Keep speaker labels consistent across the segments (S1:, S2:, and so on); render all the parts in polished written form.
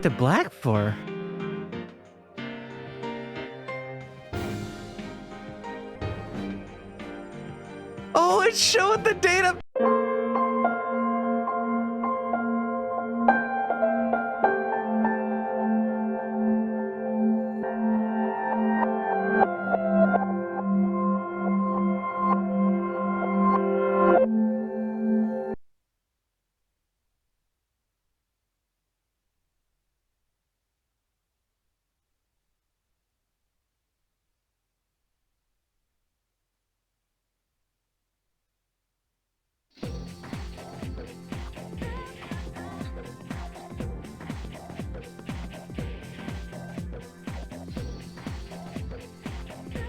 S1: The black for? Oh, it showed the data.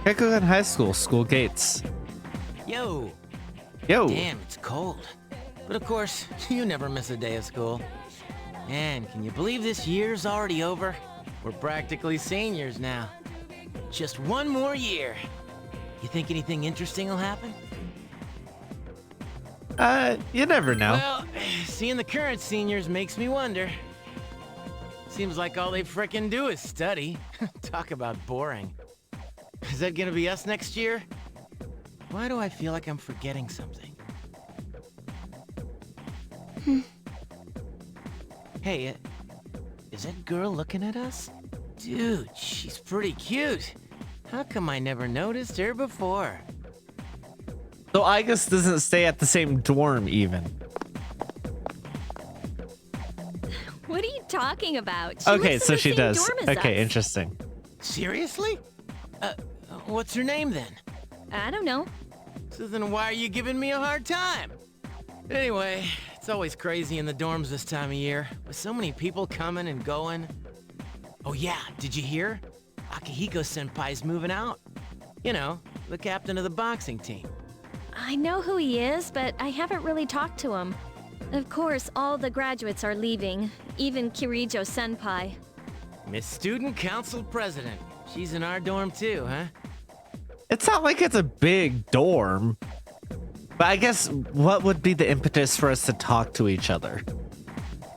S1: Kekugan High School, school gates.
S2: Yo.
S1: Yo.
S2: Damn, it's cold. But of course, you never miss a day of school. Man, can you believe this year's already over? We're practically seniors now. Just one more year. You think anything interesting will happen?
S1: You never know.
S2: Well, seeing the current seniors makes me wonder. Seems like all they frickin' do is study. Talk about boring. Is that gonna be us next year? Why do I feel like I'm forgetting something? Hey, is that girl looking at us? Dude, she's pretty cute. How come I never noticed her before?
S1: So Igus doesn't stay at the same dorm even.
S3: What are you talking about?
S1: Okay,
S3: lives in
S1: so
S3: the
S1: she
S3: same
S1: does.
S3: dorm as
S1: Okay,
S3: us.
S1: interesting.
S2: Seriously? What's her name then?
S3: I don't know.
S2: So then why are you giving me a hard time? Anyway, it's always crazy in the dorms this time of year, with so many people coming and going. Oh yeah, did you hear? Akihiko-senpai's moving out. You know, the captain of the boxing team.
S3: I know who he is, but I haven't really talked to him. Of course, all the graduates are leaving, even Kirijo Senpai.
S2: Miss Student Council President. She's in our dorm too, huh?
S1: It's not like it's a big dorm. But I guess what would be the impetus for us to talk to each other?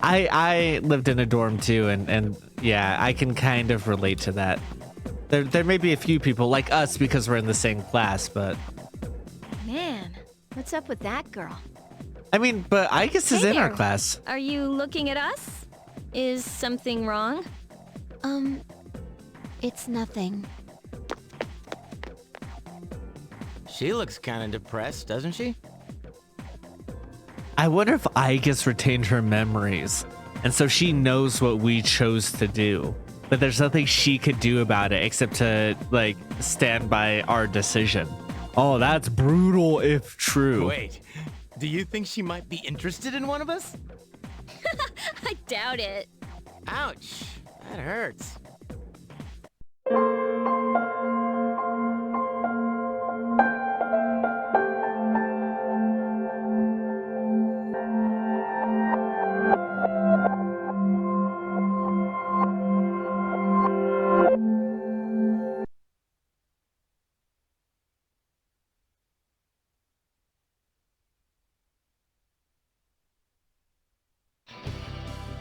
S1: I lived in a dorm too, and yeah, I can kind of relate to that. There may be a few people like us because we're in the same class, but
S3: Man, what's up with that girl?
S1: I mean, but Igus is
S3: Hey
S1: in our
S3: there.
S1: class.
S3: Are you looking at us? Is something wrong?
S4: It's nothing.
S2: She looks kind of depressed, doesn't she?
S1: I wonder if Igus retained her memories, and so she knows what we chose to do. But there's nothing she could do about it except to, like, stand by our decision. Oh, that's brutal if true.
S2: Wait, do you think she might be interested in one of us?
S3: I doubt it.
S2: Ouch, that hurts.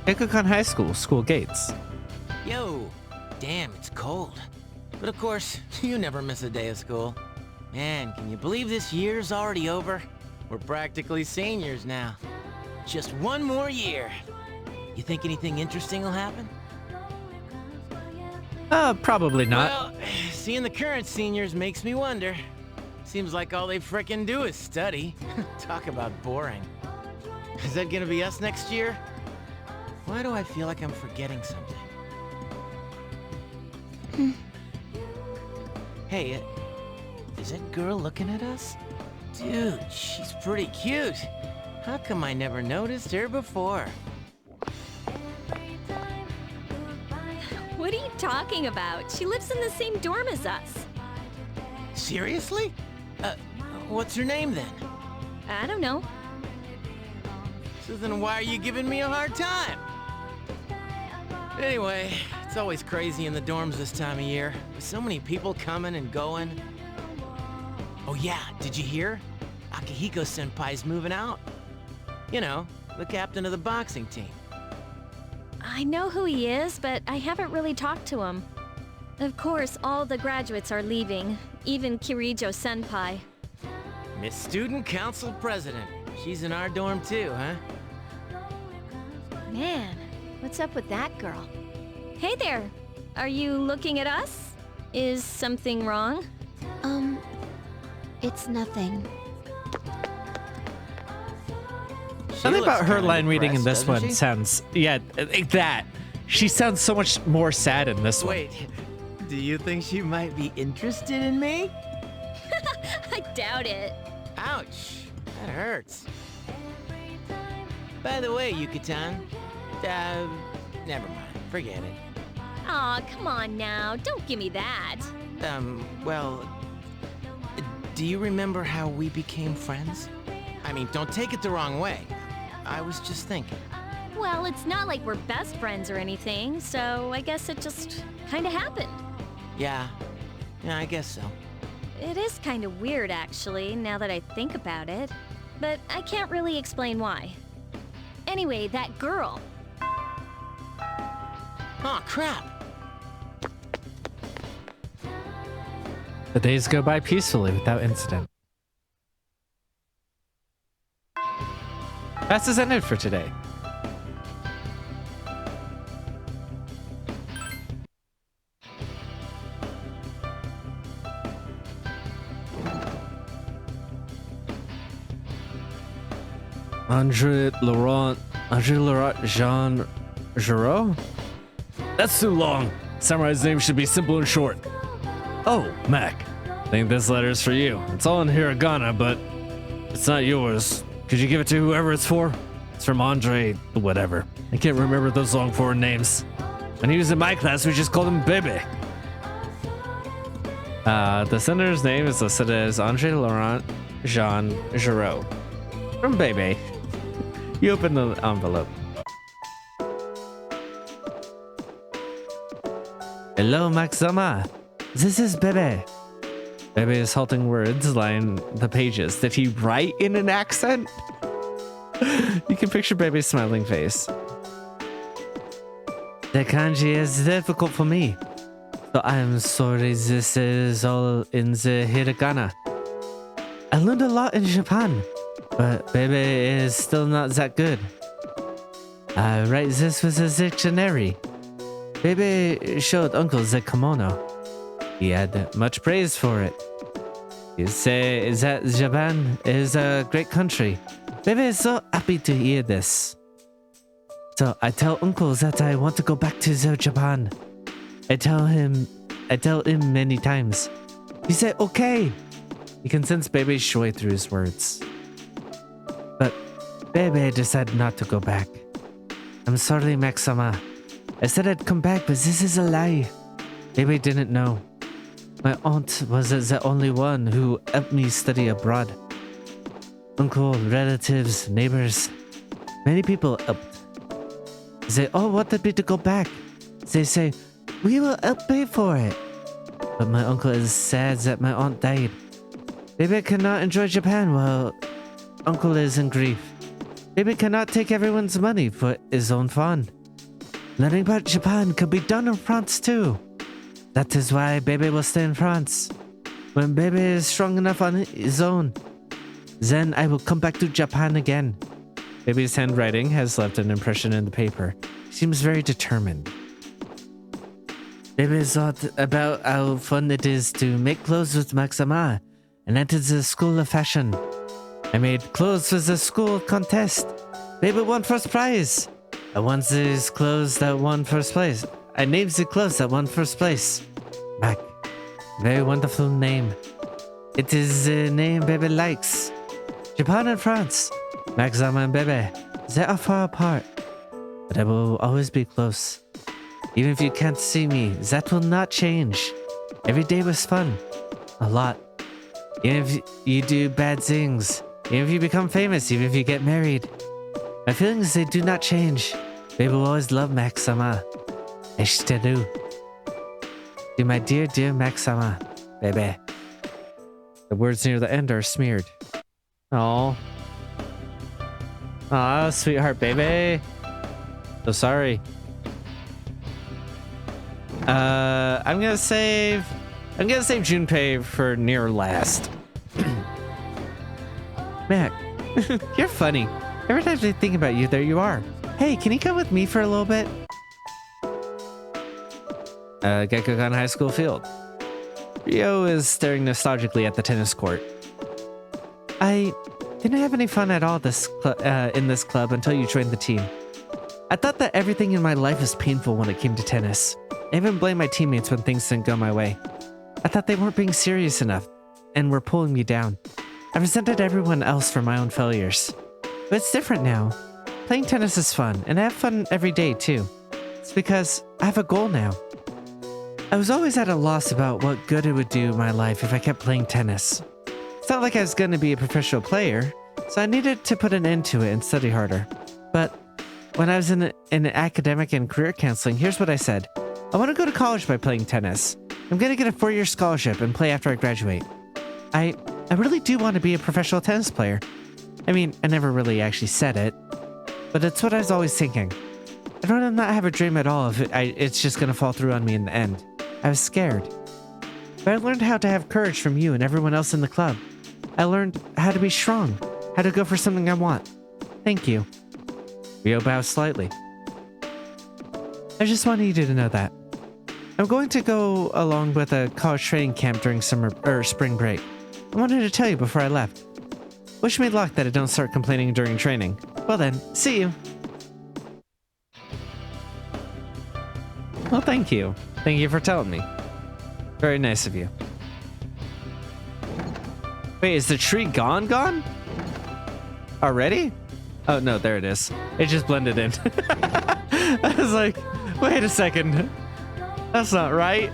S1: Kekukan High School, school gates.
S2: Yo, damn, it's cold. But of course, you never miss a day of school. Man, can you believe this year's already over? We're practically seniors now. Just one more year. You think anything interesting will happen?
S1: Probably not.
S2: Well, seeing the current seniors makes me wonder. Seems like all they frickin' do is study. Talk about boring. Is that gonna be us next year? Why do I feel like I'm forgetting something? Hey, is that girl looking at us? Dude, she's pretty cute. How come I never noticed her before?
S3: What are you talking about? She lives in the same dorm as us.
S2: Seriously? What's her name then?
S3: I don't know.
S2: So then why are you giving me a hard time? Anyway, it's always crazy in the dorms this time of year, with so many people coming and going. Oh yeah, did you hear? Akihiko-senpai's moving out. You know, the captain of the boxing team.
S3: I know who he is, but I haven't really talked to him. Of course, all the graduates are leaving, even Kirijo Senpai.
S2: Miss Student Council President. She's in our dorm too, huh?
S3: Man, what's up with that girl? Hey there! Are you looking at us? Is something wrong?
S4: It's nothing.
S2: She
S1: Something
S2: looks
S1: about her
S2: kinda
S1: line reading in
S2: depressed,
S1: this
S2: doesn't
S1: one
S2: she?
S1: sounds, yeah, like that. She sounds so much more sad in this one.
S2: Wait, do you think she might be interested in me?
S3: I doubt it.
S2: Ouch, that hurts. By the way, Yucatan, never mind, forget it.
S3: Aw, come on now, don't give me that.
S2: Well, do you remember how we became friends? I mean, don't take it the wrong way. I was just thinking.
S3: Well, it's not like we're best friends or anything, so I guess it just kinda happened.
S2: Yeah, I guess so.
S3: It is kind of weird, actually, now that I think about it. But I can't really explain why. Anyway, that girl.
S2: Oh, crap.
S1: The days go by peacefully without incident. Class is ended for today. Andre Laurent Jean Giraud? That's too long. Samurai's name should be simple and short. Oh, Mac. I think this letter is for you. It's all in hiragana, but it's not yours. Could you give it to whoever it's for? It's from Andre, whatever. I can't remember those long foreign names. When he was in my class, we just called him Bebe. The senator's name is listed as Andre Laurent Jean Giraud. From Bebe. You open the envelope. Hello, Maxama. This is Bebe. Bebe's halting words line the pages. Did he write in an accent? You can picture Bebe's smiling face. The kanji is difficult for me, so I am sorry this is all in the hiragana. I learned a lot in Japan, but Bebe is still not that good. I write this with a dictionary. Bebe showed Uncle the kimono. He had much praise for it. He said that Japan is a great country. Bebe is so happy to hear this. So I tell Uncle that I want to go back to the Japan. I tell him many times. He said, okay. You can sense Bebe's joy through his words. But Bebe decided not to go back. I'm sorry, Maxama. I said I'd come back, but this is a lie. Bebe didn't know. My aunt was the only one who helped me study abroad. Uncle, relatives, neighbors, many people helped. They all wanted me to go back. They say, we will help pay for it. But my uncle is sad that my aunt died. Bebe cannot enjoy Japan while uncle is in grief. Bebe cannot take everyone's money for his own fun. Learning about Japan could be done in France too. That is why Bebe will stay in France. When Bebe is strong enough on his own, then I will come back to Japan again. Bebe's handwriting has left an impression in the paper. He seems very determined. Bebe thought about how fun it is to make clothes with Maxama and entered the school of fashion. I made clothes for the school contest. Bebe won first prize. I won these clothes that won first place. I named the clothes that won first place. Mac. Very wonderful name. It is the name Bebe likes. Japan and France. Maxama and Bebe. They are far apart. But I will always be close. Even if you can't see me, that will not change. Every day was fun. A lot. Even if you do bad things. Even if you become famous. Even if you get married. My feelings, they do not change. Bebe will always love Maxama. I still do. To my dear, dear Maxama. Bebe. The words near the end are smeared. Oh. Aw, sweetheart, baby. So sorry. I'm gonna save Junpei for near last. Mac, you're funny. Every time I think about you, there you are. Hey, can you come with me for a little bit? Gekkogan High School field. Ryo is staring nostalgically at the tennis court. I didn't have any fun at all in this club until you joined the team. I thought that everything in my life was painful when it came to tennis. I even blamed my teammates when things didn't go my way. I thought they weren't being serious enough and were pulling me down. I resented everyone else for my own failures. But it's different now. Playing tennis is fun, and I have fun every day too. It's because I have a goal now. I was always at a loss about what good it would do in my life if I kept playing tennis. It's not like I was going to be a professional player, so I needed to put an end to it and study harder. But when I was in academic and career counseling, here's what I said. I want to go to college by playing tennis. I'm going to get a 4-year scholarship and play after I graduate. I really do want to be a professional tennis player. I mean, I never really actually said it, but it's what I was always thinking. I'd rather not have a dream at all if it's just going to fall through on me in the end. I was scared. But I learned how to have courage from you and everyone else in the club. I learned how to be strong, how to go for something I want. Thank you. Ryo bows slightly. I just wanted you to know that. I'm going to go along with a college training camp during spring break. I wanted to tell you before I left. Wish me luck that I don't start complaining during training. Well then, see you. Well, thank you. Thank you for telling me. Very nice of you. Wait, is the tree gone? Already? Oh, no, there it is. It just blended in. I was like, wait a second. That's not right.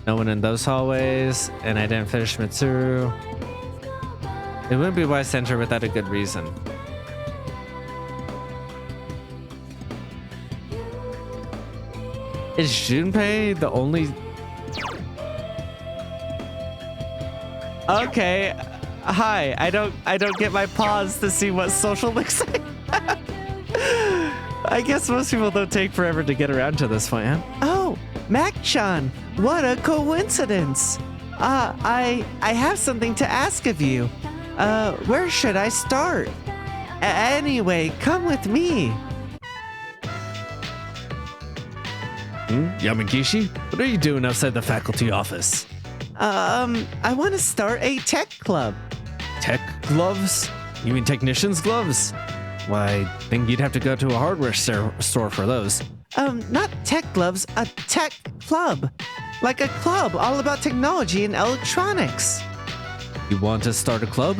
S1: No one in those hallways, and I didn't finish Mitsuru. It wouldn't be wise to enter without a good reason. Is Junpei the only... Okay. Hi. I don't get my pause to see what social looks like. I guess most people don't take forever to get around to this point, huh? Oh, Mac-chan, what a coincidence. I have something to ask of you. Where should I start? Anyway, come with me. Yamagishi, what are you doing outside the faculty office? I want to start a tech club. Tech gloves? You mean technician's gloves? Why, I think you'd have to go to a hardware store for those. Not tech gloves, a tech club. Like a club all about technology and electronics. You want to start a club?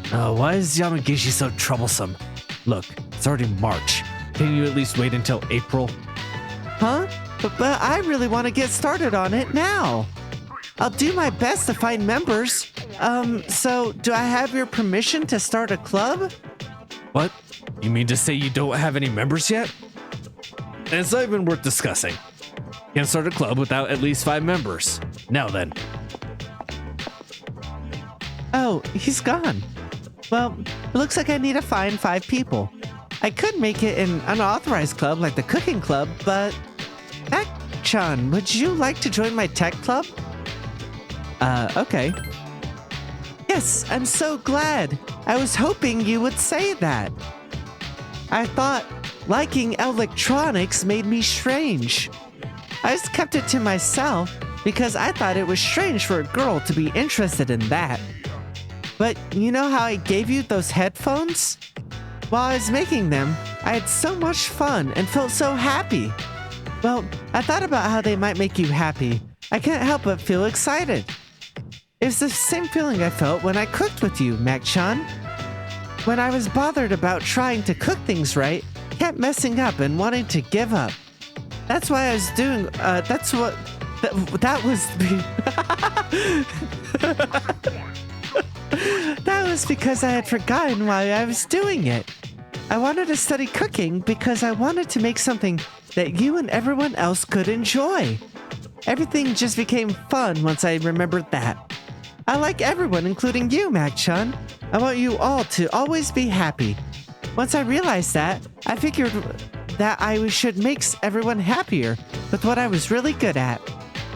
S1: Why is Yamagishi so troublesome? Look, it's already March. Can you at least wait until April? Huh? But I really want to get started on it now. I'll do my best to find members. So do I have your permission to start a club? What? You mean to say you don't have any members yet? And it's not even worth discussing. Can't start a club without at least 5 members. Now then. Oh, he's gone. Well, it looks like I need to find 5 people. I could make it an unauthorized club like the cooking club, but... Mac-chan, would you like to join my tech club? Okay. Yes, I'm so glad. I was hoping you would say that. I thought liking electronics made me strange. I just kept it to myself because I thought it was strange for a girl to be interested in that. But you know how I gave you those headphones? While I was making them, I had so much fun and felt so happy. Well, I thought about how they might make you happy. I can't help but feel excited. It's the same feeling I felt when I cooked with you, Mac-chan. When I was bothered about trying to cook things right, kept messing up and wanting to give up. That's why I was doing, that was... That was because I had forgotten why I was doing it. I wanted to study cooking because I wanted to make something that you and everyone else could enjoy. Everything just became fun once I remembered that. I like everyone, including you, Mac-chan. I want you all to always be happy. Once I realized that, I figured that I should make everyone happier with what I was really good at.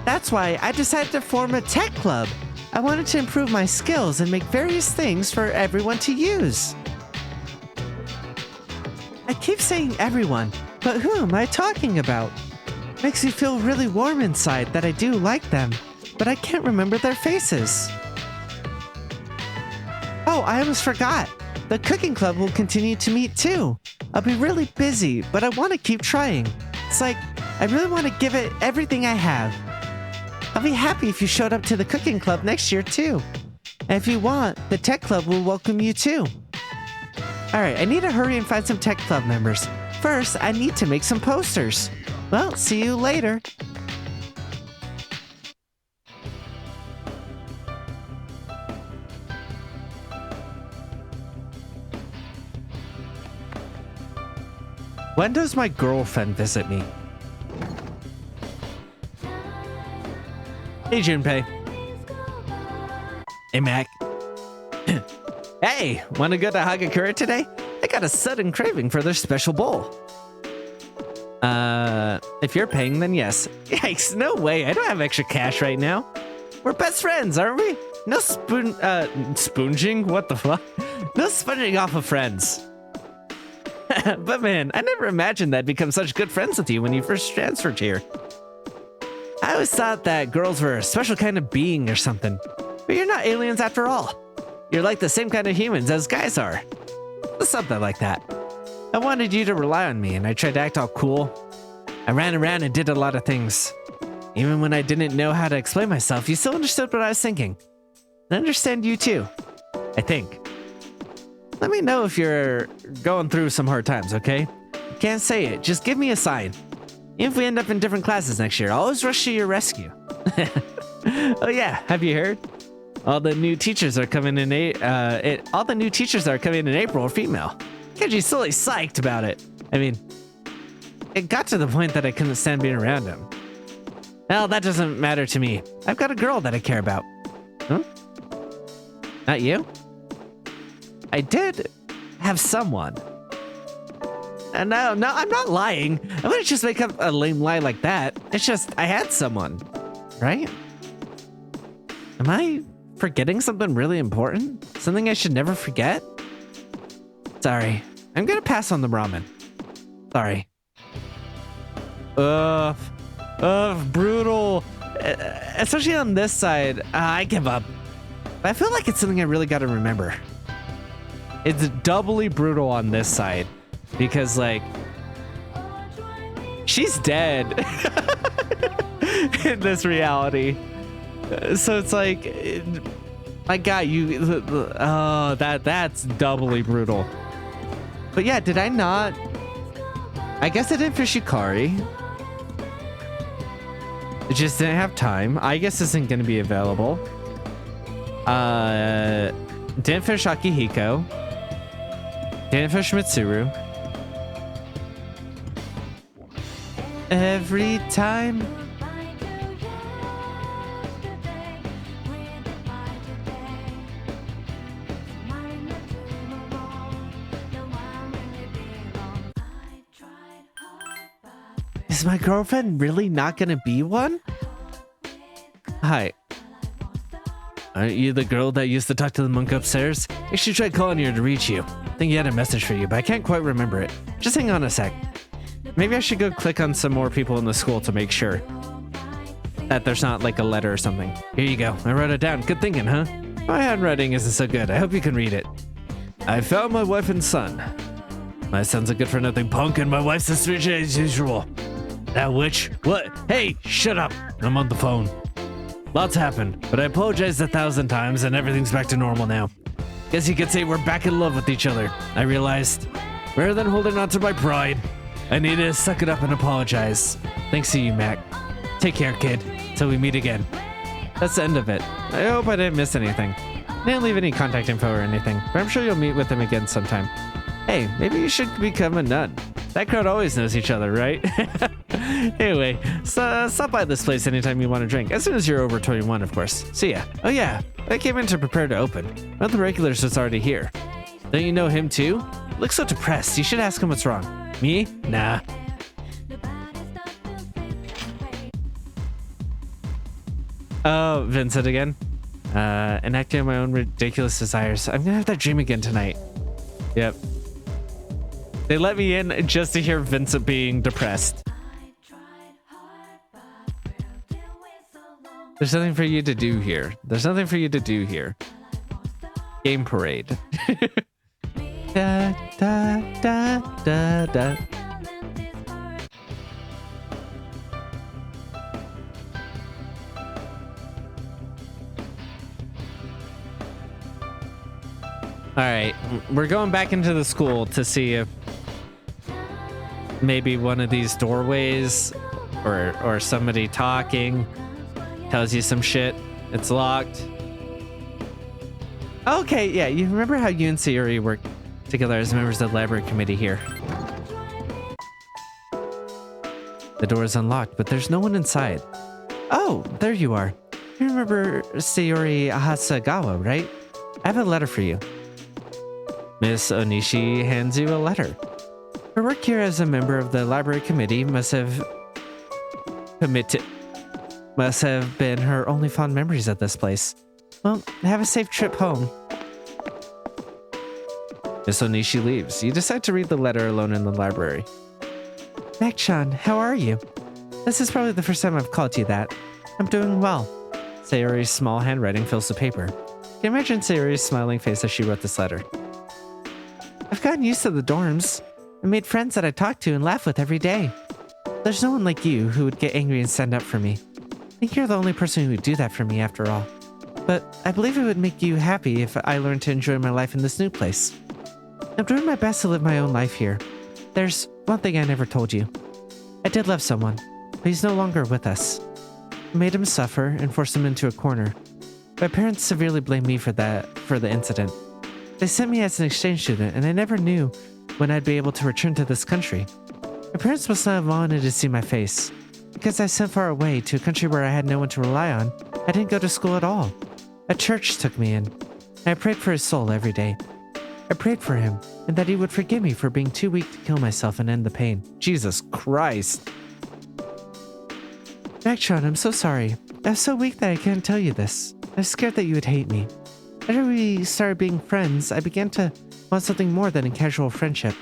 S1: That's why I decided to form a tech club. I wanted to improve my skills and make various things for everyone to use. I keep saying everyone, but who am I talking about? Makes me feel really warm inside that I do like them, but I can't remember their faces. Oh, I almost forgot. The cooking club will continue to meet too. I'll be really busy, but I want to keep trying. It's like, I really want to give it everything I have. I'll be happy if you showed up to the cooking club next year too. And if you want, the tech club will welcome you too. Alright, I need to hurry and find some tech club members. First, I need to make some posters. Well, see you later. When does my girlfriend visit me? Hey, Junpei. Hey, Mac. Hey, wanna go to Hagakura today? I got a sudden craving for their special bowl. If you're paying, then yes. Yikes, no way. I don't have extra cash right now. We're best friends, aren't we? No spoonging? What the fuck? No sponging off of friends. But man, I never imagined that I'd become such good friends with you when you first transferred here. I always thought that girls were a special kind of being or something. But you're not aliens after all. You're like the same kind of humans as guys are. Something like that. I wanted you to rely on me, and I tried to act all cool. I ran around and did a lot of things. Even when I didn't know how to explain myself, you still understood what I was thinking. I understand you too. I think. Let me know if you're going through some hard times, okay? You can't say it, just give me a sign. Even if we end up in different classes next year, I'll always rush to your rescue. Oh yeah, have you heard? All the new teachers are coming in all the new teachers that are coming in April are female. Kenji's silly psyched about it. I mean, it got to the point that I couldn't stand being around him. Well, that doesn't matter to me. I've got a girl that I care about. Huh? Not you? I did have someone. No, I'm not lying. I wouldn't just make up a lame lie like that. It's just, I had someone. Right? Am I forgetting something really important? Something I should never forget? Sorry. I'm gonna pass on the ramen. Sorry. Brutal. Especially on this side. I give up. But I feel like it's something I really gotta remember. It's doubly brutal on this side. Because, like, she's dead in this reality. So it's like, my God, that's doubly brutal. But yeah, did I not? I guess I didn't fish Yukari. I just didn't have time. I guess this isn't going to be available. Didn't fish Akihiko. Didn't fish Mitsuru. Every time. Is my girlfriend really not gonna be one? Hi. Aren't you the girl that used to talk to the monk upstairs? I should try calling her to reach you. I think he had a message for you, but I can't quite remember it. Just hang on a sec. Maybe I should go click on some more people in the school to make sure that there's not like a letter or something. Here you go. I wrote it down. Good thinking, huh? My handwriting isn't so good. I hope you can read it. I found my wife and son. My son's a good-for-nothing punk, and my wife's as rich as usual. That witch? What? Hey, shut up. I'm on the phone. Lots happened, but I apologized 1,000 times, and everything's back to normal now. Guess you could say we're back in love with each other. I realized, rather than holding on to my pride, I need to suck it up and apologize. Thanks to you, Mac. Take care, kid. Till we meet again. That's the end of it. I hope I didn't miss anything. I didn't leave any contact info or anything, but I'm sure you'll meet with him again sometime. Hey, maybe you should become a nun. That crowd always knows each other, right? Anyway, so stop by this place anytime you want to drink. As soon as you're over 21, of course. See ya. Oh yeah, I came in to prepare to open. One of the regulars was already here. Don't you know him too? looks so depressed. You should ask him what's wrong. Me? Nah. Oh, Vincent again. Enacting my own ridiculous desires. I'm gonna have that dream again tonight. Yep. They let me in just to hear Vincent being depressed. There's nothing for you to do here. There's nothing for you to do here. Game parade. Da, da, da, da, da. All right, we're going back into the school to see if maybe one of these doorways or somebody talking tells you some shit. It's locked. Okay, yeah, you remember how you and Sayori worked together as members of the library committee here. The door is unlocked, but there's no one inside. Oh, there you are. You remember Sayori Hasagawa, right? I have a letter for you. Miss Onishi hands you a letter. Her work here as a member of the library committee must have been her only fond memories at this place. Well, have a safe trip home. Miss Onishi leaves. You decide to read the letter alone in the library. Mac-chan, how are you? This is probably the first time I've called you that. I'm doing well. Sayori's small handwriting fills the paper. Can you imagine Sayori's smiling face as she wrote this letter? I've gotten used to the dorms. I made friends that I talk to and laugh with every day. There's no one like you who would get angry and stand up for me. I think you're the only person who would do that for me after all. But I believe it would make you happy if I learned to enjoy my life in this new place. I'm doing my best to live my own life here. There's one thing I never told you. I did love someone, but he's no longer with us. I made him suffer and forced him into a corner. My parents severely blamed me for the incident. They sent me as an exchange student, and I never knew when I'd be able to return to this country. My parents must not have wanted to see my face. Because I sent far away to a country where I had no one to rely on, I didn't go to school at all. A church took me in. I prayed for his soul every day. I prayed for him, and that he would forgive me for being too weak to kill myself and end the pain. Jesus Christ. Mac-chan, I'm so sorry. I was so weak that I can't tell you this. I was scared that you would hate me. After we started being friends, I began to want something more than a casual friendship.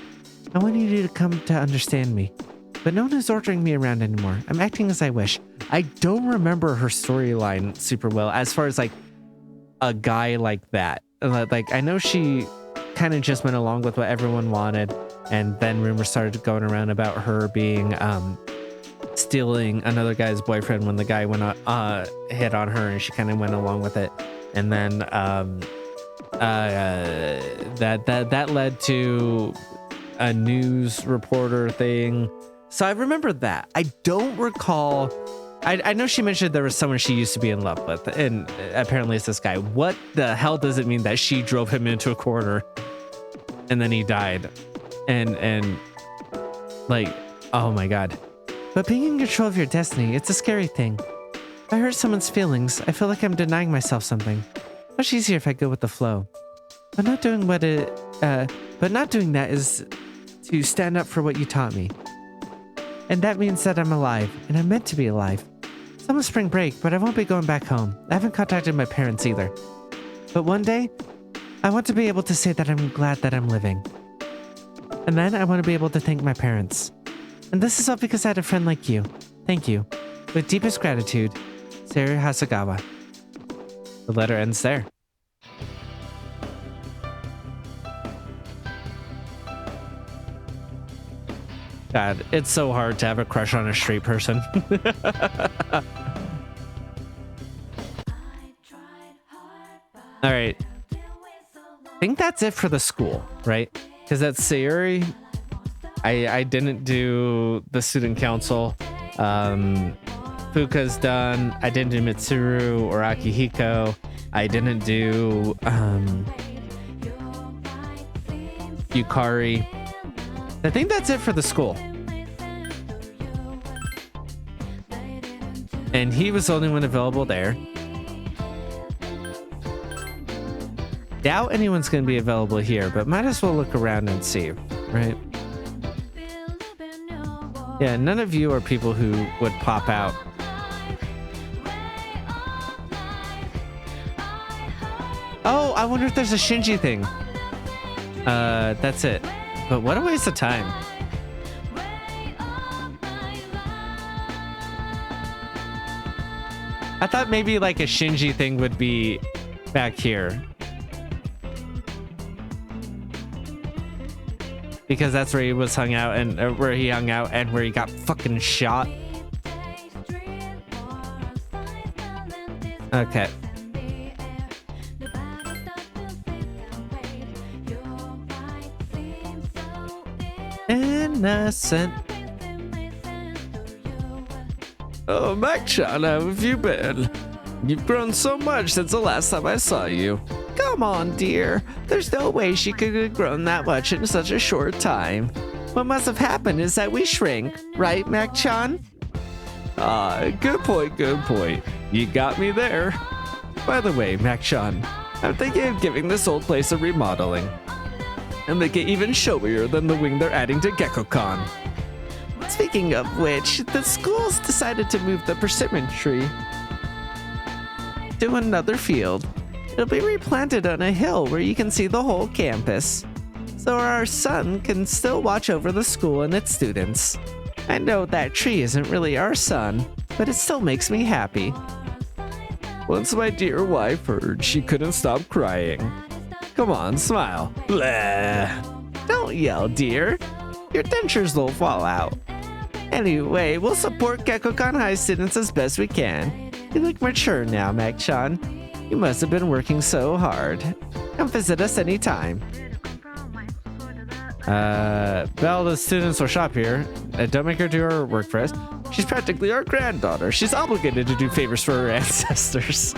S1: I wanted you to come to understand me. But no one is ordering me around anymore. I'm acting as I wish. I don't remember her storyline super well as far as like a guy like that. Like I know she kind of just went along with what everyone wanted, and then rumors started going around about her being stealing another guy's boyfriend when the guy went hit on her, and she kind of went along with it. And then that led to a news reporter thing. So I remember that. I don't recall. I know she mentioned there was someone she used to be in love with, and apparently it's this guy. What the hell does it mean that she drove him into a corner and then he died? And like, oh my god. But being in control of your destiny, it's a scary thing. If I hurt someone's feelings, I feel like I'm denying myself something. Much easier if I go with the flow. But not doing that is to stand up for what you taught me. And that means that I'm alive, and I'm meant to be alive. It's almost spring break, but I won't be going back home. I haven't contacted my parents either. But one day, I want to be able to say that I'm glad that I'm living. And then I want to be able to thank my parents. And this is all because I had a friend like you. Thank you. With deepest gratitude, Sayori Hasagawa. The letter ends there. God, it's so hard to have a crush on a straight person. All right. I think that's it for the school, right? Because that's Sayori. I didn't do the student council. Fuka's done. I didn't do Mitsuru or Akihiko. I didn't do Yukari. I think that's it for the school. And he was the only one available there. doubt anyone's going to be available here, but might as well look around and see, right? Yeah, none of you are people who would pop out. Oh, I wonder if there's a Shinji thing. That's it. But what a waste of time. I thought maybe like a Shinji thing would be back here. Because that's where he was hung out and where he hung out and where he got fucking shot. Okay. Innocent. Oh, Mac-chan, how have you been? You've grown so much since the last time I saw you. Come on, dear. There's no way she could have grown that much in such a short time. What must have happened is that we shrink, right, Mac-chan? Ah, good point, good point. You got me there. By the way, Mac-chan, I'm thinking of giving this old place a remodeling. And make it even showier than the wing they're adding to GeckoCon. Speaking of which, the school's decided to move the persimmon tree to another field. It'll be replanted on a hill where you can see the whole campus, so our son can still watch over the school and its students. I know that tree isn't really our son, but it still makes me happy. Once my dear wife heard, she couldn't stop crying. Come on, smile. Blah. Don't yell, dear. Your dentures will fall out. Anyway, we'll support GeckoCon High students as best we can. You look mature now, Mac-chan. You must have been working so hard. Come visit us anytime. Belle, the students will shop here. Don't make her do her work for us. She's practically our granddaughter. She's obligated to do favors for her ancestors.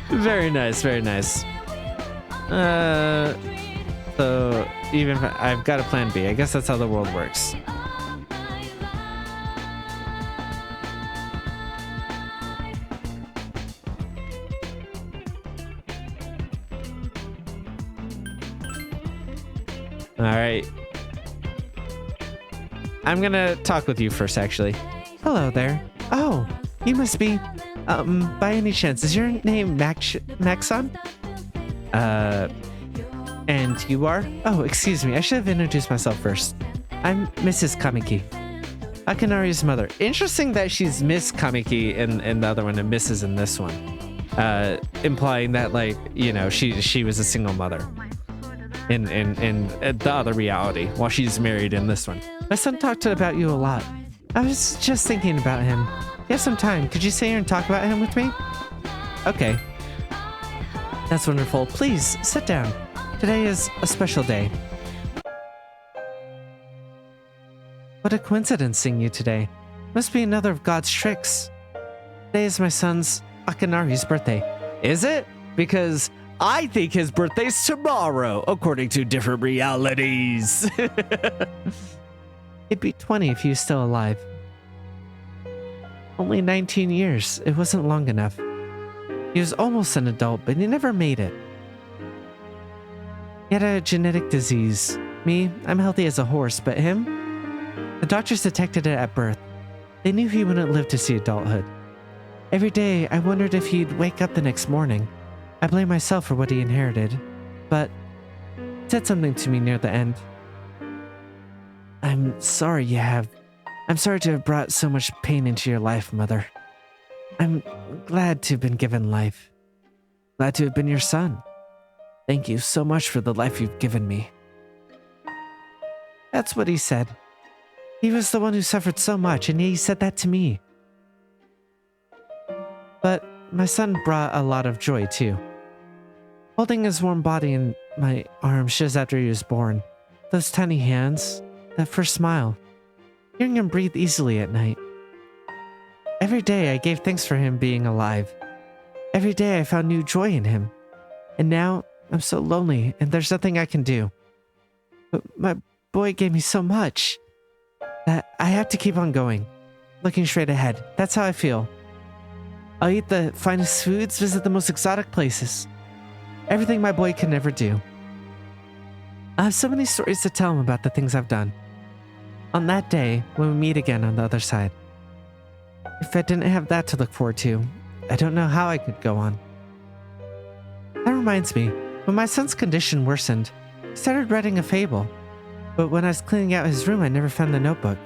S1: Very nice, very nice. So even if I've got a plan B, I guess that's how the world works. All right. I'm gonna talk with you first, actually. Hello there. Oh, you must be, by any chance, is your name Maxon? And you are? Oh, excuse me. I should have introduced myself first. I'm Mrs. Kamiki, Akinari's mother. Interesting that she's Miss Kamiki in the other one and Mrs. in this one. Implying that, like, you know, she was a single mother in the other reality while she's married in this one. My son talked about you a lot. I was just thinking about him. You have some time. Could you sit here and talk about him with me? Okay. That's wonderful. Please, sit down. Today is a special day. What a coincidence seeing you today. Must be another of God's tricks. Today is my son's Akinari's birthday. Is it? Because I think his birthday's tomorrow, according to different realities. He'd be 20 if he was still alive. Only 19 years. It wasn't long enough. He was almost an adult, but he never made it. He had a genetic disease. Me, I'm healthy as a horse, but him? The doctors detected it at birth. They knew he wouldn't live to see adulthood. Every day, I wondered if he'd wake up the next morning. I blame myself for what he inherited, but he said something to me near the end. I'm sorry to have brought so much pain into your life, Mother. I'm glad to have been given life. Glad to have been your son. Thank you so much for the life you've given me. That's what he said. He was the one who suffered so much, and he said that to me. But my son brought a lot of joy, too. Holding his warm body in my arms just after he was born, those tiny hands, that first smile, hearing him breathe easily at night. Every day I gave thanks for him being alive. Every day I found new joy in him. And now I'm so lonely and there's nothing I can do. But my boy gave me so much that I have to keep on going, looking straight ahead. That's how I feel. I'll eat the finest foods, visit the most exotic places. Everything my boy can never do. I have so many stories to tell him about the things I've done. On that day, when we meet again on the other side. If I didn't have that to look forward to, I don't know how I could go on. That reminds me, when my son's condition worsened, he started writing a fable. But when I was cleaning out his room, I never found the notebook.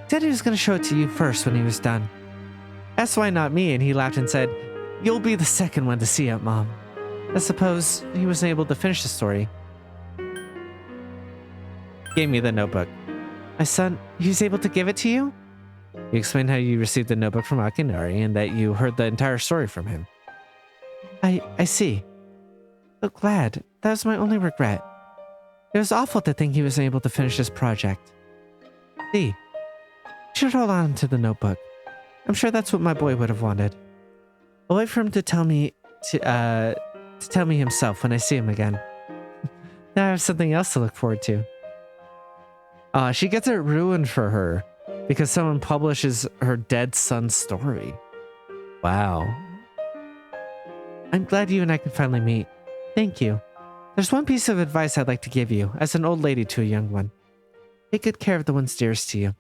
S1: He said he was going to show it to you first when he was done. I asked why not me, and he laughed and said, "You'll be the second one to see it, Mom." I suppose he wasn't able to finish the story. He gave me the notebook. My son, he was able to give it to you? You explained how you received the notebook from Akinari and that you heard the entire story from him. I see. So glad. That was my only regret. It was awful to think he wasn't able to finish his project. See, you should hold on to the notebook. I'm sure that's what my boy would have wanted. I'll wait for him to tell me to tell me himself when I see him again. Now I have something else to look forward to. She gets it ruined for her because someone publishes her dead son's story. Wow. I'm glad you and I could finally meet. Thank you. There's one piece of advice I'd like to give you as an old lady to a young one. Take good care of the ones dearest to you.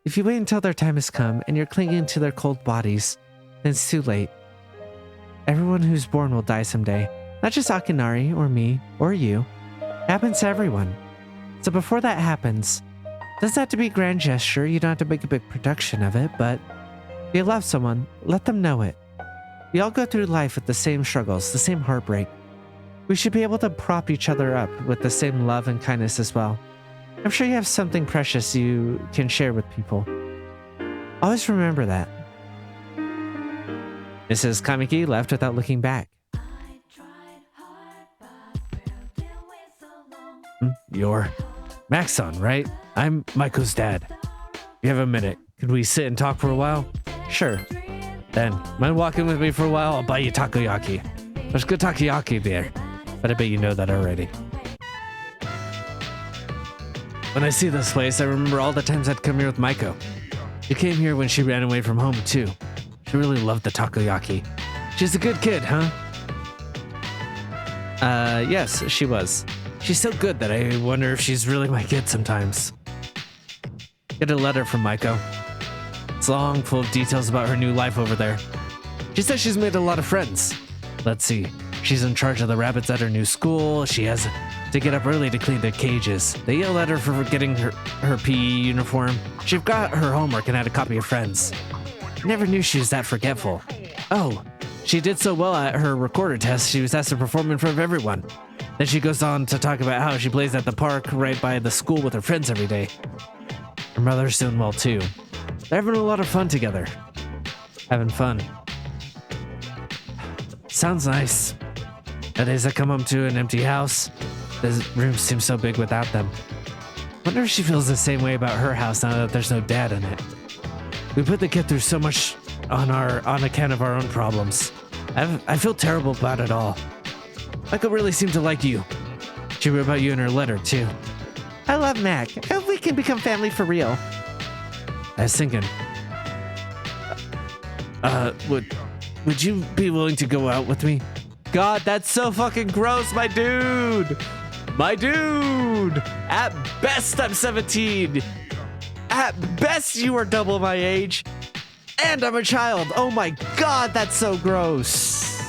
S1: If you wait until their time has come and you're clinging to their cold bodies, then it's too late. Everyone who's born will die someday. Not just Akinari or me or you. It happens to everyone. So before that happens, it doesn't have to be a grand gesture, you don't have to make a big production of it, but if you love someone, let them know it. We all go through life with the same struggles, the same heartbreak. We should be able to prop each other up with the same love and kindness as well. I'm sure you have something precious you can share with people. Always remember that. Mrs. Kamiki left without looking back. You're Maxon, right? I'm Maiko's dad. You have a minute. Could we sit and talk for a while? Sure. Then, mind walking with me for a while? I'll buy you takoyaki. There's good takoyaki there, but I bet you know that already. When I see this place, I remember all the times I'd come here with Maiko. She came here when she ran away from home, too. She really loved the takoyaki. She's a good kid, huh? Yes, she was. She's so good that I wonder if she's really my kid sometimes. Get a letter from Maiko. It's long, full of details about her new life over there. She says she's made a lot of friends. Let's see. She's in charge of the rabbits at her new school. She has to get up early to clean the cages. They yell at her for forgetting her PE uniform. She forgot her homework and had a copy of Friends. Never knew she was that forgetful. Oh, she did so well at her recorder test, she was asked to perform in front of everyone. Then she goes on to talk about how she plays at the park right by the school with her friends every day. Her mother's doing well too. They're having a lot of fun together. Having fun. Sounds nice. Nowadays I come home to an empty house. The room seems so big without them. Wonder if she feels the same way about her house now that there's no dad in it. We put the kid through so much on account of our own problems. I feel terrible about it all. Maiko really seemed to like you. She wrote about you in her letter, too. I love Mac. I hope we can become family for real. I was thinking... Would you be willing to go out with me? God, that's so fucking gross, my dude! My dude! At best, I'm 17. At best, you are double my age. And I'm a child. Oh my god, that's so gross.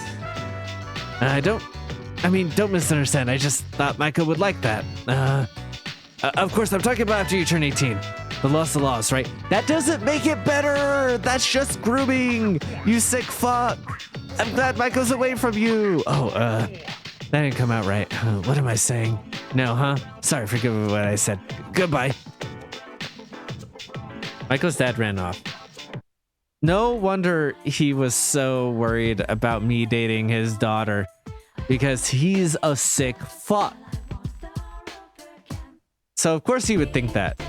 S1: Don't misunderstand. I just thought Maiko would like that. Of course, I'm talking about after you turn 18. The loss of laws, right? That doesn't make it better. That's just grooming. You sick fuck. I'm glad Maiko's away from you. Oh, that didn't come out right. What am I saying? No, huh? Sorry, forgive me what I said. Goodbye. Maiko's dad ran off. No wonder he was so worried about me dating his daughter, because he's a sick fuck. So of course he would think that.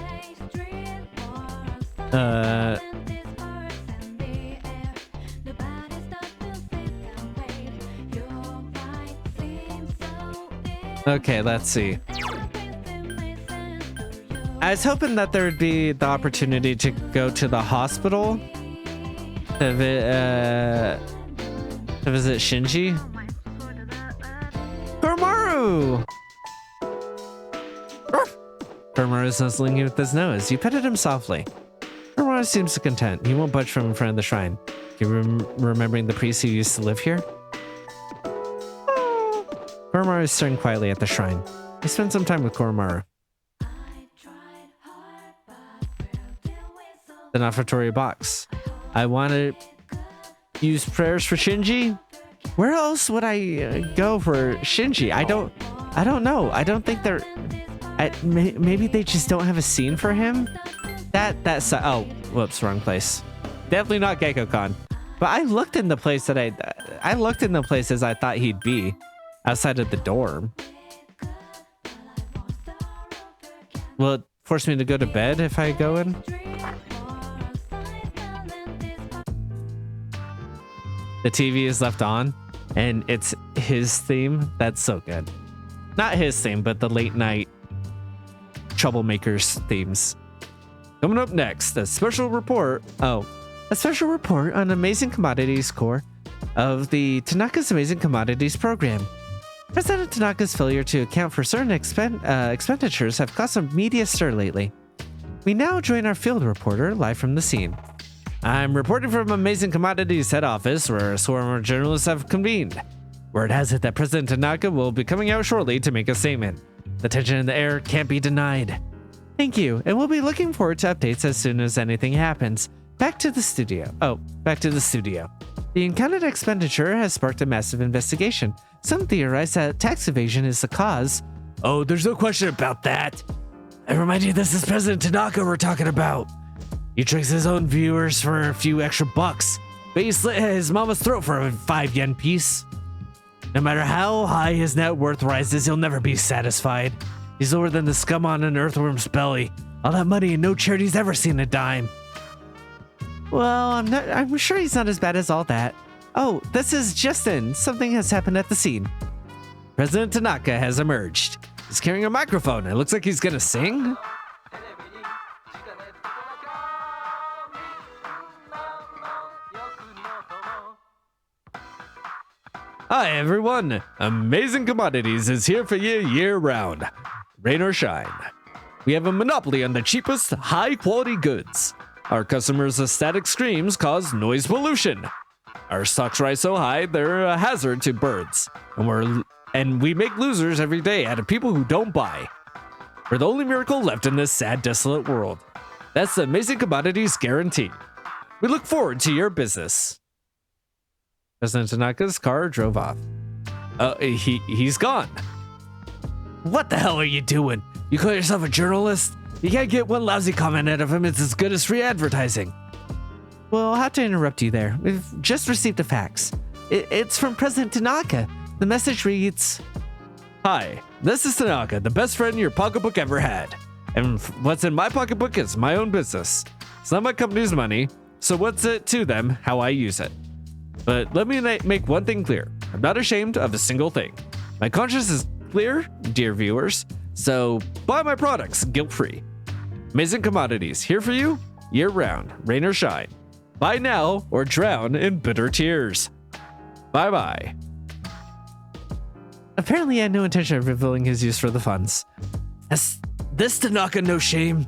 S1: Okay, let's see. I was hoping that there would be the opportunity to go to the hospital To visit Shinji? Koromaru! Koromaru is nuzzling you with his nose. You petted him softly. Koromaru seems content. He won't budge from in front of the shrine. You remembering the priest who used to live here? Koromaru is staring quietly at the shrine. You spend some time with Koromaru. The offertory box. I want to use prayers for Shinji. Where else would I go for Shinji? I don't know. I don't think they're. Maybe they just don't have a scene for him. That's oh, whoops, wrong place. Definitely not Gekkoukan. But I looked in the place that I looked in the places I thought he'd be, outside of the dorm. Will it force me to go to bed if I go in? The TV is left on, and it's his theme. That's so good. Not his theme, but the late night troublemakers themes. Coming up next, a special report. Oh, a special report on Amazing Commodities Core of the Tanaka's Amazing Commodities program. President Tanaka's failure to account for certain expenditures have caused some media stir lately. We now join our field reporter live from the scene. I'm reporting from Amazing Commodities head office, where a swarm of journalists have convened. Word has it that President Tanaka will be coming out shortly to make a statement. The tension in the air can't be denied. Thank you, and we'll be looking forward to updates as soon as anything happens. Back to the studio. The encountered expenditure has sparked a massive investigation. Some theorize that tax evasion is the cause. Oh, there's no question about that. I remind you, this is President Tanaka we're talking about. He tricks his own viewers for a few extra bucks, but he slit his mama's throat for a 5 yen piece. No matter how high his net worth rises, he'll never be satisfied. He's lower than the scum on an earthworm's belly. All that money and no charity's ever seen a dime. Well, I'm sure he's not as bad as all that. Oh, this is Justin. Something has happened at the scene. President Tanaka has emerged. He's carrying a microphone. It looks like he's gonna sing. Hi everyone, Amazing Commodities is here for you year-round. Rain or shine. We have a monopoly on the cheapest, high-quality goods. Our customers' ecstatic screams cause noise pollution. Our stocks rise so high, they're a hazard to birds. And we make losers every day out of people who don't buy. We're the only miracle left in this sad, desolate world. That's the Amazing Commodities guarantee. We look forward to your business. President Tanaka's car drove off. He's gone. What the hell are you doing? You call yourself a journalist? You can't get one lousy comment out of him. It's as good as free advertising. Well, I'll have to interrupt you there. We've just received the facts. It's from President Tanaka. The message reads, Hi, this is Tanaka, the best friend your pocketbook ever had. And what's in my pocketbook is my own business. It's not my company's money, so what's it to them how I use it? But let me make one thing clear. I'm not ashamed of a single thing. My conscience is clear, dear viewers, so buy my products guilt-free. Amazing Commodities, here for you, year-round, rain or shine. Buy now or drown in bitter tears. Bye-bye. Apparently he had no intention of revealing his use for the funds. Has this Tanaka no shame?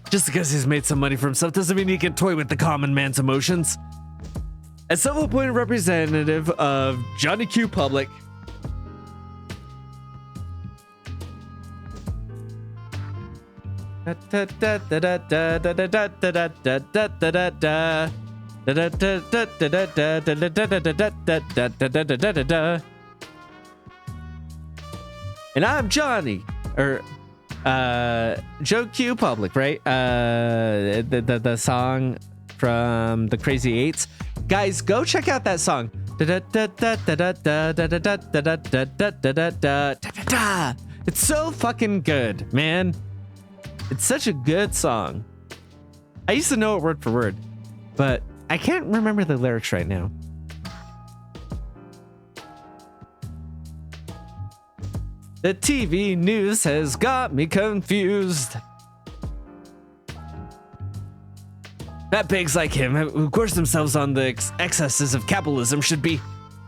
S1: Just because he's made some money for himself doesn't mean he can toy with the common man's emotions. As self-appointed representative of Johnny Q Public, and I'm Johnny, Joe Q Public, right? The song from the Crazy Eights. Guys, go check out that song. It's so fucking good, man. It's such a good song. I used to know it word for word, but I can't remember the lyrics right now. The TV news has got me confused.
S4: Fat pigs like him, who gorge themselves on the excesses of capitalism, should be.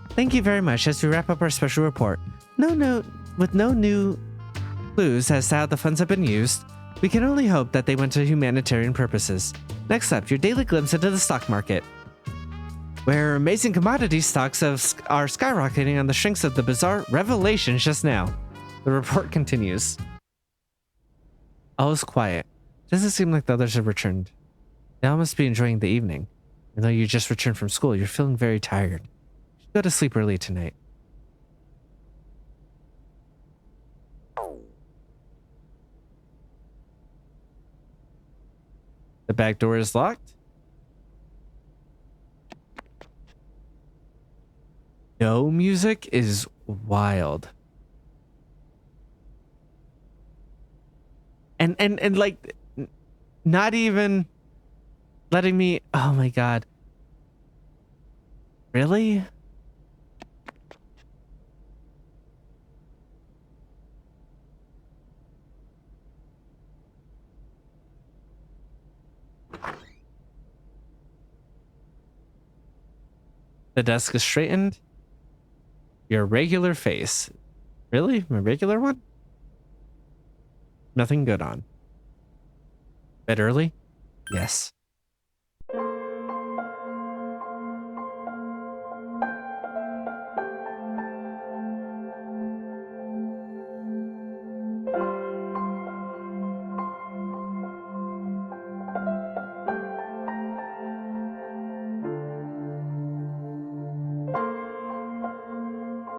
S1: Thank you very much. As we wrap up our special report, with no new clues as to how the funds have been used, we can only hope that they went to humanitarian purposes. Next up, your daily glimpse into the stock market, where amazing commodity stocks are skyrocketing on the strength of the bizarre revelations just now. The report continues. All is quiet. Doesn't seem like the others have returned. They all must be enjoying the evening. Even though you just returned from school, you're feeling very tired. You should go to sleep early tonight. The back door is locked. No music is wild. And like not even letting me, oh my god. Really? The desk is straightened. Your regular face. Really? My regular one? Nothing good on. Bed early? Yes.